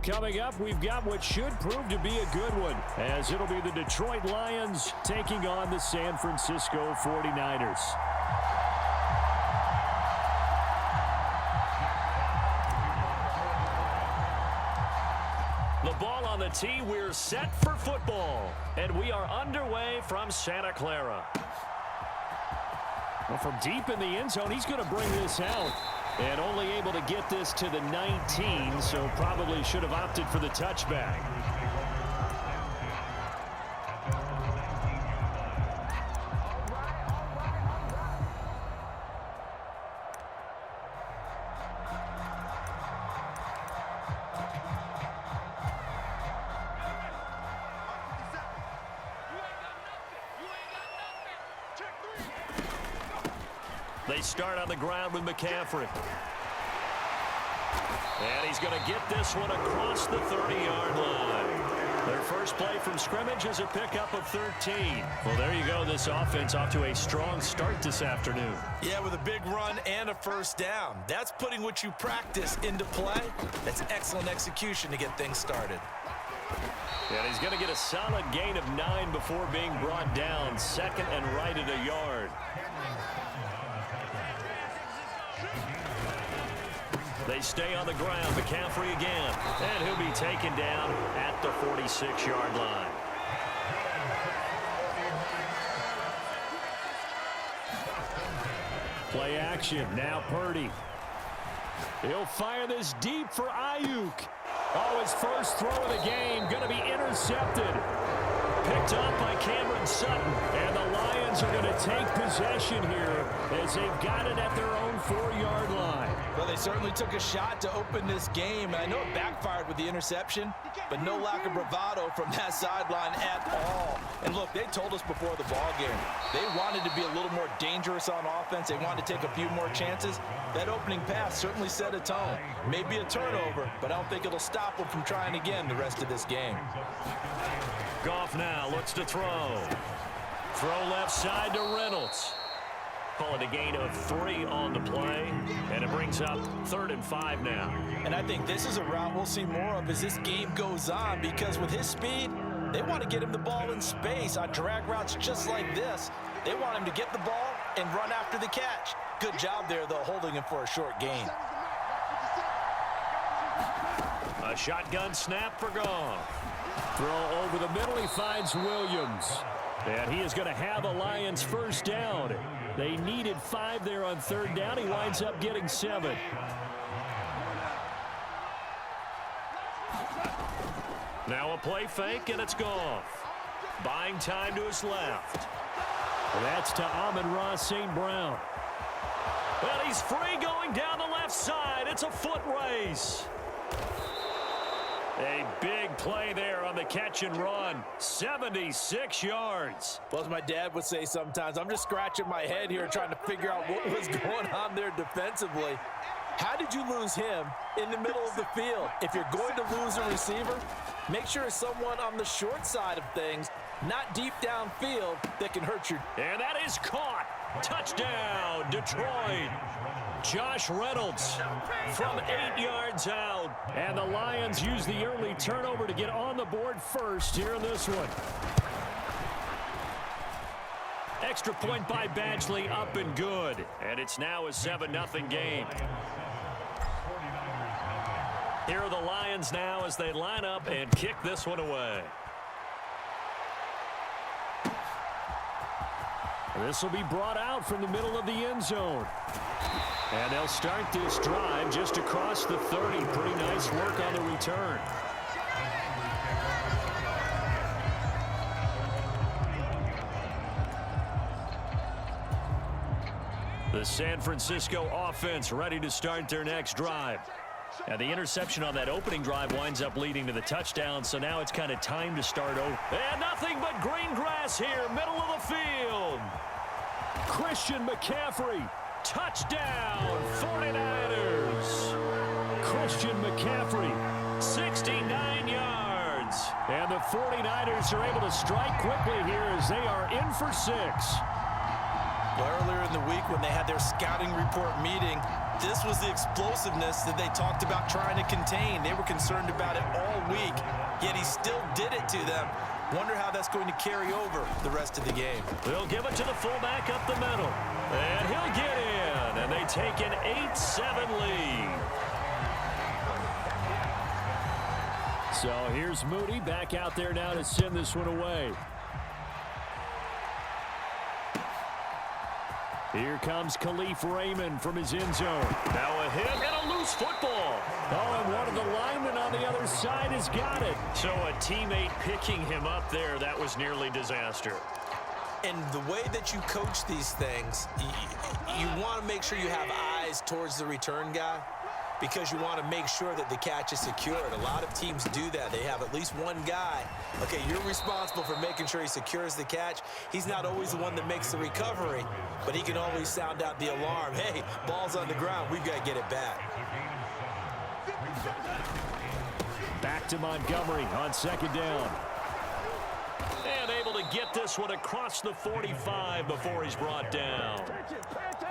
Coming up, we've got what should prove to be a good one, as it'll be the Detroit Lions taking on the San Francisco 49ers. The ball on the tee, we're set for football, and we are underway from Santa Clara. Well, from deep in the end zone, he's going to bring this out. And only able to get this to the 19, so probably should have opted for the touchback. They start on the ground with McCaffrey. And he's going to get this one across the 30-yard line. Their first play from scrimmage is a pickup of 13. Well, there you go. This offense off to a strong start this afternoon. Yeah, with a big run and a first down. That's putting what you practice into play. That's excellent execution to get things started. And he's going to get a solid gain of 9 before being brought down. Second and right at a yard. They stay on the ground. McCaffrey again. And he'll be taken down at the 46-yard line. Play action. Now Purdy. He'll fire this deep for Ayuk. Oh, his first throw of the game going to be intercepted. Picked up by Cameron Sutton. And the Lions are going to take possession here as they've got it at their own 4-yard line. Well, they certainly took a shot to open this game. I know it backfired with the interception, but no lack of bravado from that sideline at all. And look, they told us before the ball game, they wanted to be a little more dangerous on offense. They wanted to take a few more chances. That opening pass certainly set a tone. Maybe a turnover, but I don't think it'll stop them from trying again the rest of this game. Goff now looks to throw. Throw left side to Reynolds. Call it a gain of 3 on the play, and it brings up 3rd and 5 now. And I think this is a route we'll see more of as this game goes on, because with his speed, they want to get him the ball in space on drag routes just like this. They want him to get the ball and run after the catch. Good job there, though, holding him for a short gain. A shotgun snap for Goff. Throw over the middle, he finds Williams. And he is going to have a Lions first down. They needed 5 there on 3rd down. He winds up getting 7. Now a play fake, and it's Goff. Buying time to his left. And that's to Amon-Ra St. Brown. Well, he's free going down the left side. It's a foot race. A big play there on the catch and run. 76 yards. Well, as my dad would say sometimes, I'm just scratching my head here trying to figure out what was going on there defensively. How did you lose him in the middle of the field? If you're going to lose a receiver, make sure it's someone on the short side of things, not deep downfield, that can hurt you. And that is caught. Touchdown, Detroit. Josh Reynolds from 8 yards out. And the Lions use the early turnover to get on the board first here in this one. Extra point by Badgley, up and good. And it's now a 7-0 game. Here are the Lions now as they line up and kick this one away. This will be brought out from the middle of the end zone. And they'll start this drive just across the 30. Pretty nice work on the return. The San Francisco offense ready to start their next drive. And the interception on that opening drive winds up leading to the touchdown, so now it's kind of time to start over. And nothing but green grass here, middle of the field. Christian McCaffrey, touchdown, 49ers. Christian McCaffrey, 69 yards. And the 49ers are able to strike quickly here as they are in for 6. Well, earlier in the week when they had their scouting report meeting, This was the explosiveness that they talked about trying to contain. They were concerned about it all week, yet he still did it to them. Wonder how that's going to carry over the rest of the game. They'll give it to the fullback up the middle. And he'll get in. And they take an 8-7 lead. So here's Moody back out there now to send this one away. Here comes Khalif Raymond from his end zone. Now a hit and a loose football. Oh, and one of the linemen on the other side has got it. So a teammate picking him up there, that was nearly disaster. And the way that you coach these things, you want to make sure you have eyes towards the return guy, because you want to make sure that the catch is secured. A lot of teams do that. They have at least one guy. Okay, you're responsible for making sure he secures the catch. He's not always the one that makes the recovery, but he can always sound out the alarm. Hey, ball's on the ground. We've got to get it back. Back to Montgomery on second down. And able to get this one across the 45 before he's brought down.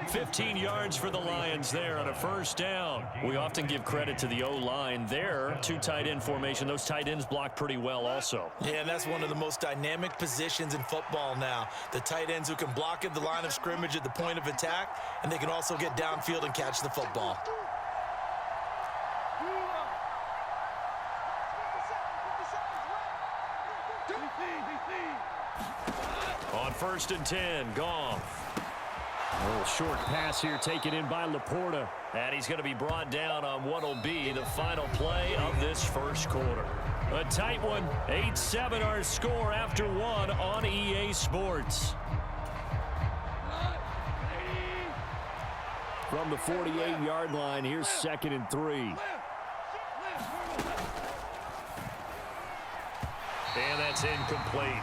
15 yards for the Lions there on a first down. We often give credit to the O-line there. Two tight end formation. Those tight ends block pretty well also. Yeah, and that's one of the most dynamic positions in football now. The tight ends who can block at the line of scrimmage at the point of attack, and they can also get downfield and catch the football. On 1st and 10, Goff. A little short pass here taken in by Laporta. And he's going to be brought down on what will be the final play of this first quarter. A tight one, 8-7 our score after one on EA Sports. From the 48-yard line, here's 2nd and 3. And that's incomplete.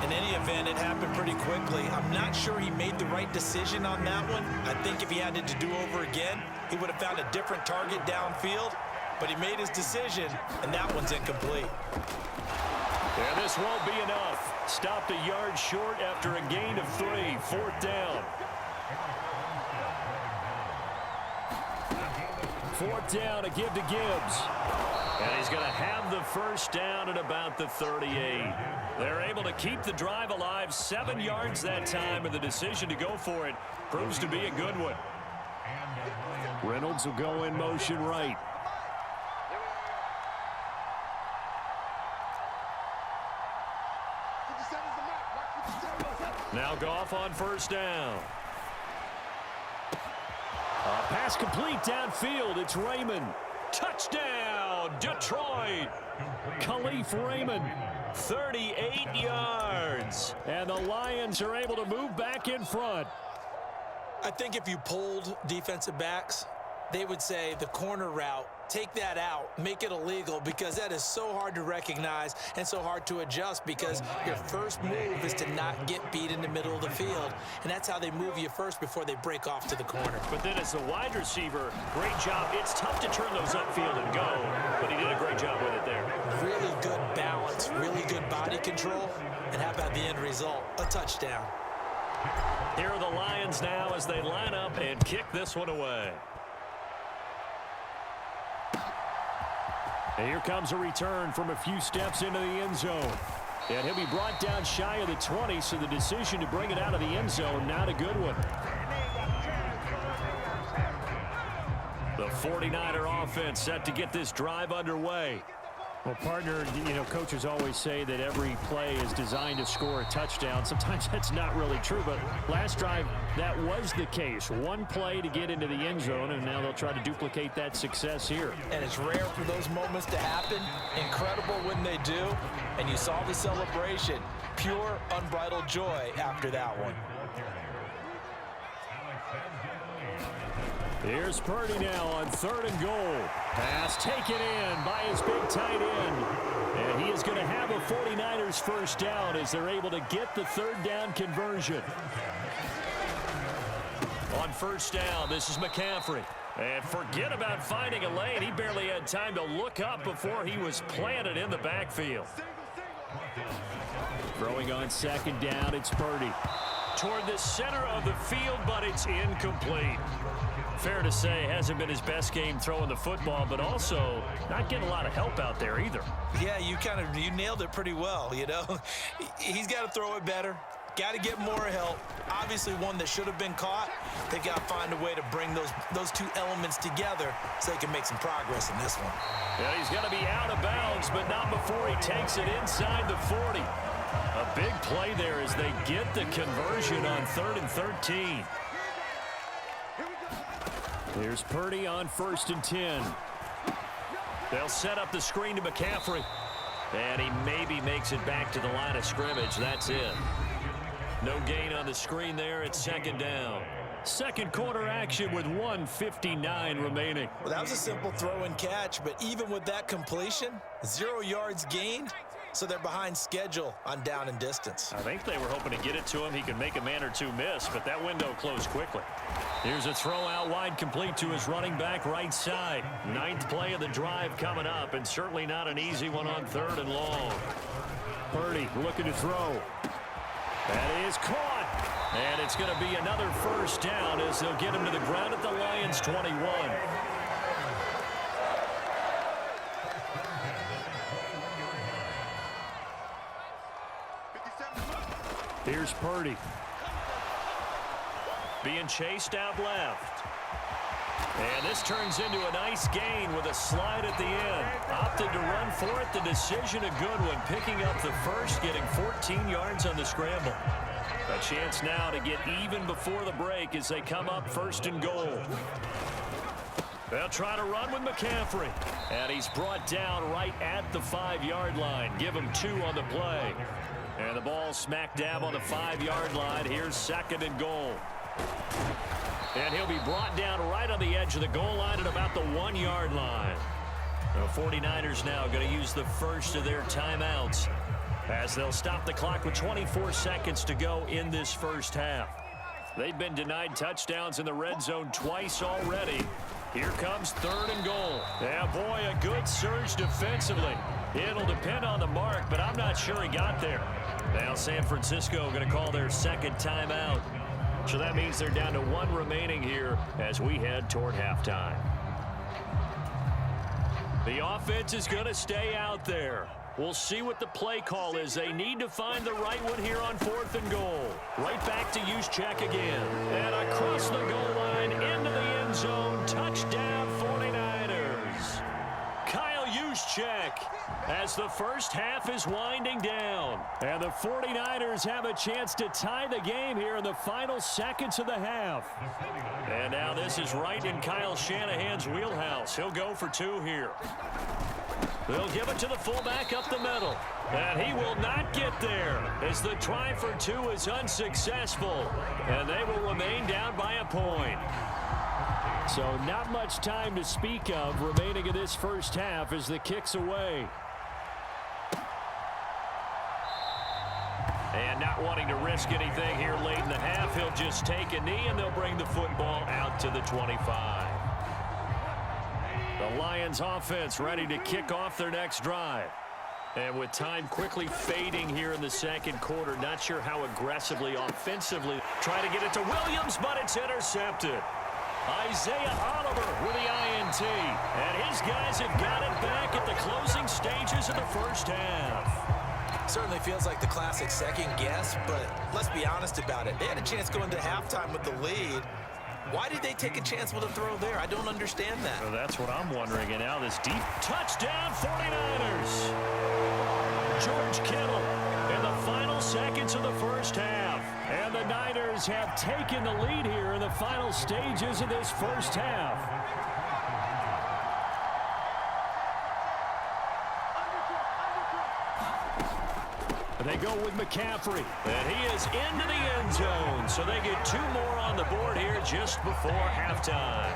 In any event, it happened pretty quickly. I'm not sure he made the right decision on that one. I think if he had it to do over again, he would have found a different target downfield. But he made his decision, and that one's incomplete. And this won't be enough. Stopped a yard short after a gain of 3. 4th down. 4th down to give to Gibbs. And he's going to have the first down at about the 38. They're able to keep the drive alive, 7 yards that time, and the decision to go for it proves to be a good one. Reynolds will go in motion right. Now Goff on 1st down. Pass complete downfield. It's Raymond. Touchdown, Detroit. Khalif Raymond, 38 yards. And the Lions are able to move back in front. I think if you polled defensive backs, they would say the corner route, take that out, make it illegal, because that is so hard to recognize and so hard to adjust, because your first move is to not get beat in the middle of the field. And that's how they move you first before they break off to the corner. But then as a wide receiver, great job. It's tough to turn those upfield and go, but he did a great job with it there. Really good balance, really good body control. And how about the end result? A touchdown. Here are the Lions now as they line up and kick this one away. And here comes a return from a few steps into the end zone. And he'll be brought down shy of the 20, so the decision to bring it out of the end zone, not a good one. The 49er offense set to get this drive underway. Well, partner, you know, coaches always say that every play is designed to score a touchdown. Sometimes that's not really true, but last drive, that was the case. One play to get into the end zone, and now they'll try to duplicate that success here. And it's rare for those moments to happen. Incredible when they do. And you saw the celebration. Pure, unbridled joy after that one. Here's Purdy now on 3rd and goal. Pass taken in by his big tight end. And he is going to have a 49ers first down as they're able to get the 3rd down conversion. On 1st down, this is McCaffrey. And forget about finding a lane. He barely had time to look up before he was planted in the backfield. Throwing on 2nd down, it's Purdy. toward the center of the field, but it's incomplete. Fair to say, hasn't been his best game throwing the football, but also not getting a lot of help out there either. Yeah, you nailed it pretty well, you know. He's got to throw it better. Got to get more help. Obviously one that should have been caught. They've got to find a way to bring those two elements together so they can make some progress in this one. Yeah, he's got to be out of bounds, but not before he takes it inside the 40. A big play there as they get the conversion on 3rd and 13. Here's Purdy on 1st and 10. They'll set up the screen to McCaffrey. And he maybe makes it back to the line of scrimmage. That's it. No gain on the screen there. It's 2nd down. Second quarter action with 1:59 remaining. Well, that was a simple throw and catch, but even with that completion, 0 yards gained, so they're behind schedule on down and distance. I think they were hoping to get it to him. He could make a man or two miss, but that window closed quickly. Here's a throw out wide, complete to his running back right side. 9th play of the drive coming up, and certainly not an easy one on 3rd and long. Purdy looking to throw. That is caught. And it's going to be another 1st down as they'll get him to the ground at the Lions' 21. Here's Purdy. Being chased out left. And this turns into a nice gain with a slide at the end. Opted to run for it. The decision a good one. Picking up the first, getting 14 yards on the scramble. A chance now to get even before the break as they come up 1st and goal. They'll try to run with McCaffrey. And he's brought down right at the 5-yard line. Give him 2 on the play. And the ball smack dab on the 5-yard line. Here's 2nd and goal. And he'll be brought down right on the edge of the goal line at about the 1-yard line. The 49ers now going to use the first of their timeouts as they'll stop the clock with 24 seconds to go in this first half. They've been denied touchdowns in the red zone twice already. Here comes 3rd and goal. Yeah, boy, a good surge defensively. It'll depend on the mark, but I'm not sure he got there. Now San Francisco going to call their 2nd timeout. So that means they're down to 1 remaining here as we head toward halftime. The offense is going to stay out there. We'll see what the play call is. They need to find the right one here on 4th and goal. Right back to Juszczyk again. And across the goal line into the end zone. Touchdown 49ers. Kyle Juszczyk as the first half is winding down. And the 49ers have a chance to tie the game here in the final seconds of the half. And now this is right in Kyle Shanahan's wheelhouse. He'll go for 2 here. They'll give it to the fullback up the middle. And he will not get there as the try for 2 is unsuccessful. And they will remain down by a point. So not much time to speak of remaining in this first half as the kick's away. And not wanting to risk anything here late in the half, he'll just take a knee and they'll bring the football out to the 25. The Lions offense ready to kick off their next drive. And with time quickly fading here in the second quarter, not sure how aggressively, offensively, try to get it to Williams, but it's intercepted. Isaiah Oliver with the INT. And his guys have got it back at the closing stages of the first half. Certainly feels like the classic second guess, but let's be honest about it. They had a chance going to halftime with the lead. Why did they take a chance with a throw there? I don't understand that. Well, that's what I'm wondering. And now this deep touchdown 49ers. George Kittle in the final seconds of the first half. And the Niners have taken the lead here in the final stages of this first half. They go with McCaffrey, and he is into the end zone. So they get 2 more on the board here just before halftime.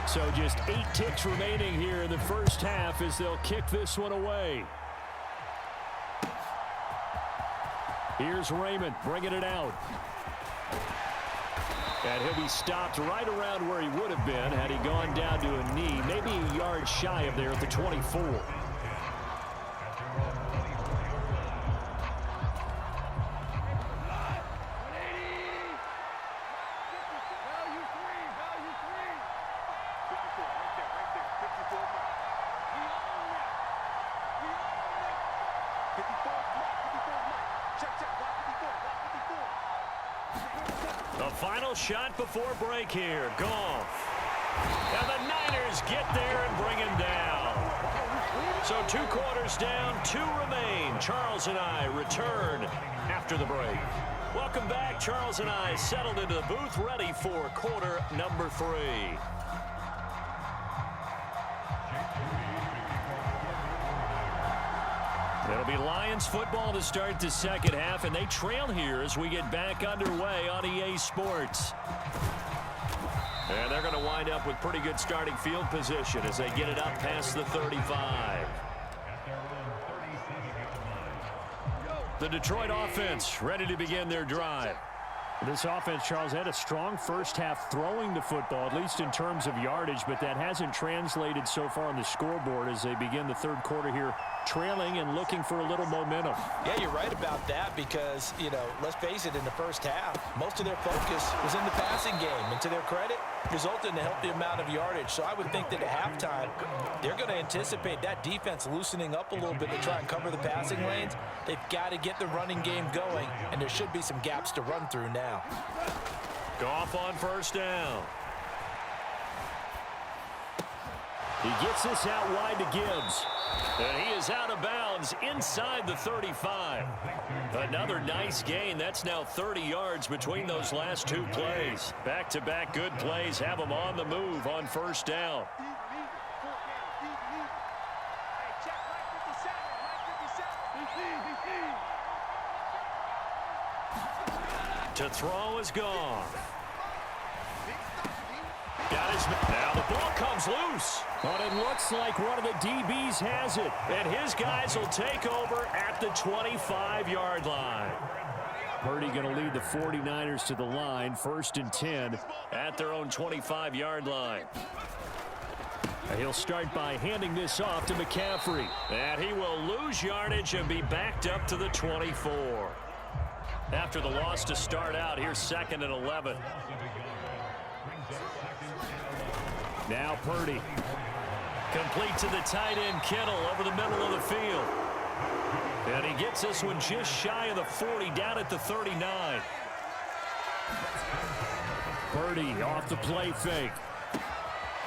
So just 8 ticks remaining here in the first half as they'll kick this one away. Here's Raymond bringing it out. And he'll be stopped right around where he would have been had he gone down to a knee, maybe a yard shy of there at the 24. The final shot before break here. Goff. And the Niners get there and bring him down. So 2 quarters down, 2 remain. Charles and I return after the break. Welcome back. Charles and I settled into the booth, ready for quarter number 3. It'll be Lions football to start the second half, and they trail here as we get back underway on EA Sports. And they're going to wind up with pretty good starting field position as they get it up past the 35. The Detroit offense ready to begin their drive. This offense, Charles, had a strong first half throwing the football, at least in terms of yardage, but that hasn't translated so far on the scoreboard as they begin the third quarter here, trailing and looking for a little momentum. Yeah, you're right about that because, let's face it, in the first half, most of their focus was in the passing game. And to their credit, resulted in a healthy amount of yardage. So I would think that at halftime, they're going to anticipate that defense loosening up a little bit to try and cover the passing lanes. They've got to get the running game going, and there should be some gaps to run through now. Goff on first down. He gets this out wide to Gibbs. And he is out of bounds inside the 35. Another nice gain. That's now 30 yards between those last 2 plays. Back-to-back good plays have him on the move on first down. To throw is gone. Got his. Now the ball comes loose. But it looks like one of the DBs has it. And his guys will take over at the 25-yard line. Purdy going to lead the 49ers to the line. 1st and 10 at their own 25-yard line. And he'll start by handing this off to McCaffrey. And he will lose yardage and be backed up to the 24. After the loss to start out, here's 2nd and 11. Now Purdy. Complete to the tight end, Kittle, over the middle of the field. And he gets this one just shy of the 40, down at the 39. Purdy off the play fake.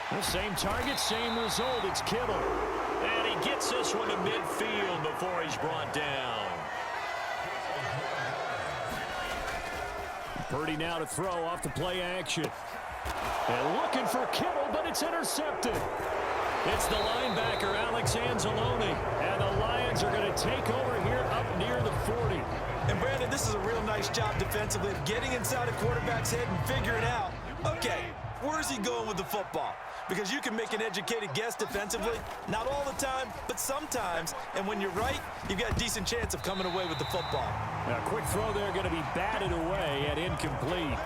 The same target, same result. It's Kittle. And he gets this one to midfield before he's brought down. Purdy now to throw off the play action. And looking for Kittle, but it's intercepted. It's the linebacker, Alex Anzalone. And the Lions are going to take over here up near the 40. And, Brandon, this is a real nice job defensively of getting inside a quarterback's head and figuring out, okay, where's he going with the football? Because you can make an educated guess defensively, not all the time, but sometimes. And when you're right, you've got a decent chance of coming away with the football. A quick throw there going to be batted away and incomplete.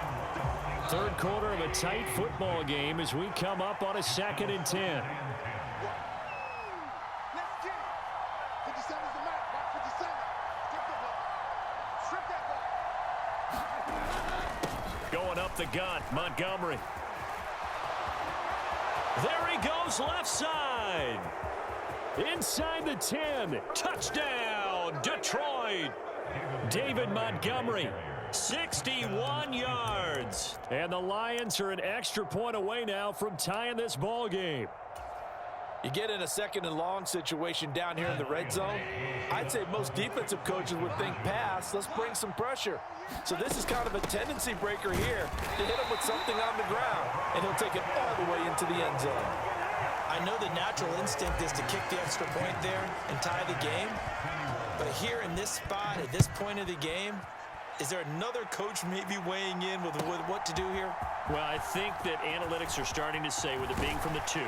Third quarter of a tight football game as we come up on a 2nd and 10. Going up the gut, Montgomery. There he goes, left side. Inside the 10. Touchdown, Detroit. David Montgomery, 61 yards. And the Lions are an extra point away now from tying this ball game. You get in a 2nd and long situation down here in the red zone, I'd say most defensive coaches would think pass, let's bring some pressure. So this is kind of a tendency breaker here to hit him with something on the ground, and he'll take it all the way into the end zone. I know the natural instinct is to kick the extra point there and tie the game, but here in this spot, at this point of the game, is there another coach maybe weighing in with what to do here? Well, I think that analytics are starting to say, with it being from the 2,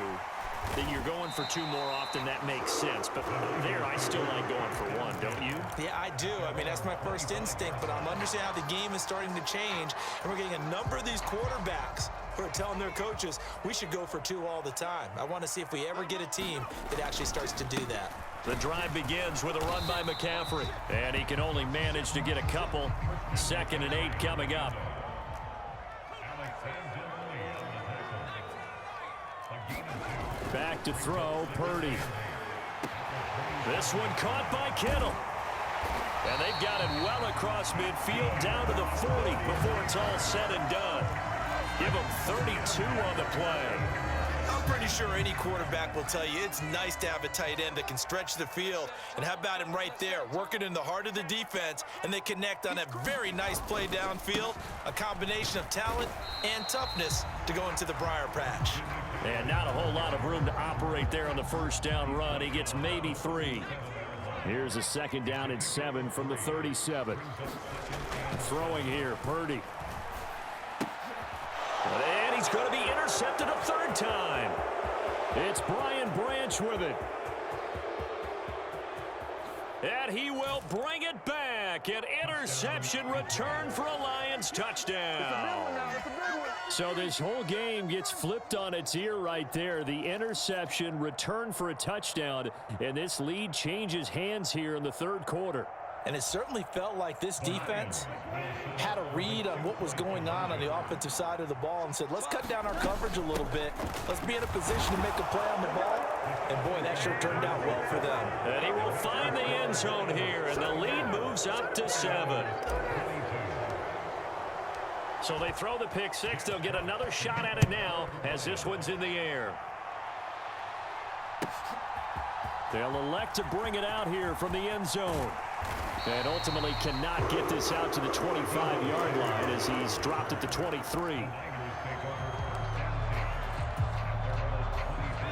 that you're going for 2 more often. That makes sense. But there, I still like going for 1, don't you? Yeah, I do. I mean, that's my first instinct. But I'm understanding how the game is starting to change. And we're getting a number of these quarterbacks who are telling their coaches, we should go for 2 all the time. I want to see if we ever get a team that actually starts to do that. The drive begins with a run by McCaffrey. And he can only manage to get a couple. 2nd and 8 coming up. Back to throw, Purdy. This one caught by Kittle. And they've got it well across midfield down to the 40 before it's all said and done. Give them 32 on the play. I'm pretty sure any quarterback will tell you it's nice to have a tight end that can stretch the field. And how about him right there, working in the heart of the defense, and they connect on a very nice play downfield, a combination of talent and toughness to go into the briar patch. And not a whole lot of room to operate there on the first down run. He gets maybe 3. Here's a 2nd down and 7 from the 37. Throwing here, Purdy. And he's going to be intercepted a 3rd time. It's Brian Branch with it. And he will bring it back. An interception return for a Lions touchdown. So this whole game gets flipped on its ear right there. The interception, return for a touchdown, and this lead changes hands here in the 3rd quarter. And it certainly felt like this defense had a read on what was going on the offensive side of the ball and said, let's cut down our coverage a little bit. Let's be in a position to make a play on the ball. And, boy, that sure turned out well for them. And he will find the end zone here, and the lead moves up to 7. So they throw the pick 6. They'll get another shot at it now as this one's in the air. They'll elect to bring it out here from the end zone. And ultimately cannot get this out to the 25-yard line as he's dropped at the 23.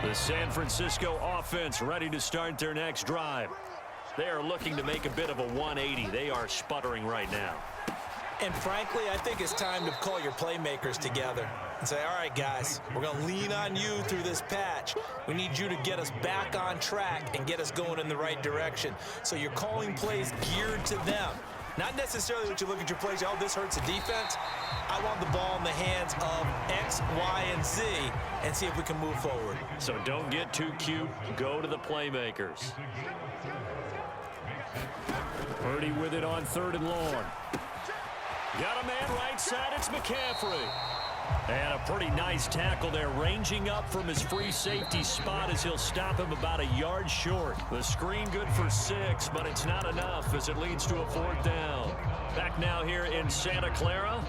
The San Francisco offense ready to start their next drive. They are looking to make a bit of a 180. They are sputtering right now. And frankly, I think it's time to call your playmakers together and say, all right, guys, we're going to lean on you through this patch. We need you to get us back on track and get us going in the right direction. So you're calling plays geared to them. Not necessarily that you look at your plays, oh, this hurts the defense. I want the ball in the hands of X, Y, and Z and see if we can move forward. So don't get too cute. Go to the playmakers. Purdy with it on 3rd and long. Got a man right side. It's McCaffrey. And a pretty nice tackle there, ranging up from his free safety spot as he'll stop him about a yard short. The screen good for 6, but it's not enough as it leads to a 4th down. Back now here in Santa Clara.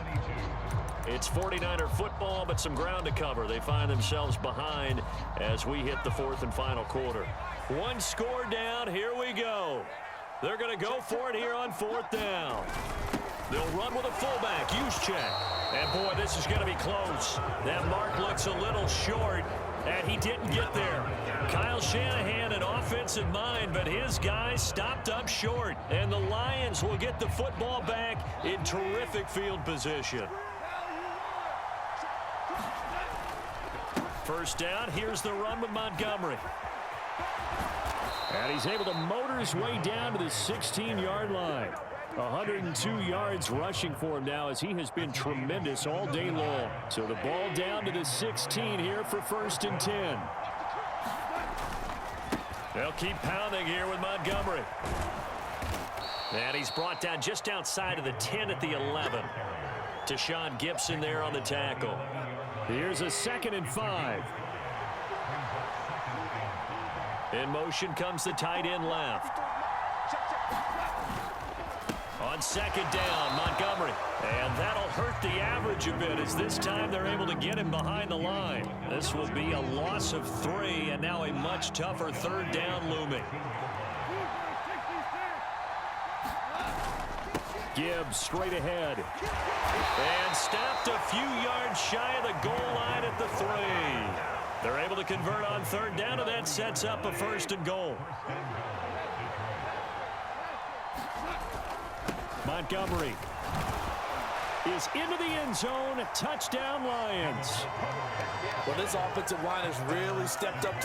It's 49er football, but some ground to cover. They find themselves behind as we hit the 4th and final quarter. 1 score down. Here we go. They're going to go for it here on 4th down. They'll run with a fullback, Juszczyk. And, boy, this is going to be close. That mark looks a little short, and he didn't get there. Kyle Shanahan, an offensive mind, but his guys stopped up short. And the Lions will get the football back in terrific field position. First down, here's the run with Montgomery. And he's able to motor his way down to the 16-yard line. 102 yards rushing for him now as he has been tremendous all day long. So the ball down to the 16 here for 1st and 10. They'll keep pounding here with Montgomery. And he's brought down just outside of the 10 at the 11. Tashawn Gibson there on the tackle. Here's a 2nd and 5. In motion comes the tight end left. On 2nd down, Montgomery. And that'll hurt the average a bit as this time they're able to get him behind the line. This will be a loss of 3 and now a much tougher 3rd down looming. Gibbs straight ahead. And stopped a few yards shy of the goal line at the 3. They're able to convert on 3rd down, and that sets up a 1st and goal. Montgomery is into the end zone. Touchdown, Lions. Well, this offensive line has really stepped up to